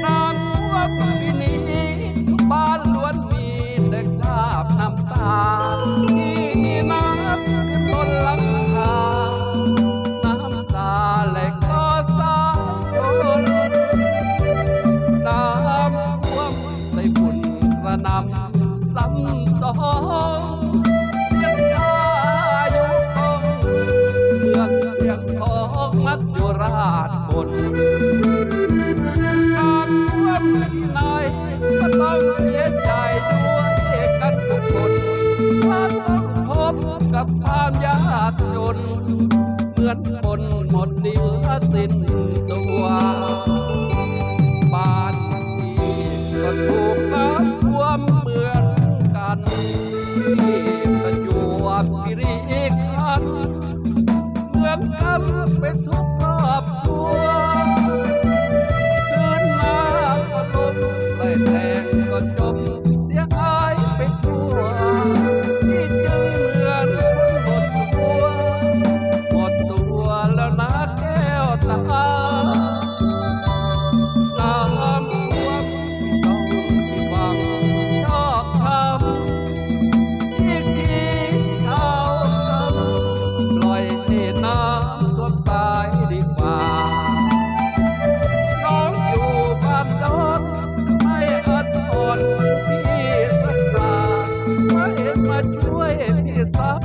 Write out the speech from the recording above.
น้ำท่วมปีนี้ทุกบ้านล้วนมีแต่คราบน้ำตาที่มีน้ำขึ้นบนหลังคาน้ำตาไหลคลอสายฝนน้ำท่วมใส่ฝุ่นกระหน่ำซ้ำซ้อนยังตาอยู่คงเหมือนเสียงของมัจจุราชบนน้ำท่วมที่ไหนก็ต้องเสียใจด้วยกันทุกคนถ้าต้องพบกับความยากจนเหมือนคนหมดเนื้อสิ้นตัวบ้านที่ก็ถูกน้ำท่วมเหมือนกันที่ประจวบคีรีขันธ์เหมือนกันเป็นทุกครอบครัวคืนมาก็ลมไล่แทงก็จมเสียหายไปทั่วที่จึงเหมือนคนหมดตัวแล้วนะแก้วตาน้ำท่วมต้องที่ฟังชอบทำอีกทีเอาปล่อยให้น้ำท่วมตายดีกว่าน้องอยู่บ้านดอนไม่อัดอ่อนพี่สักคราไม่มาช่วยพี่สัก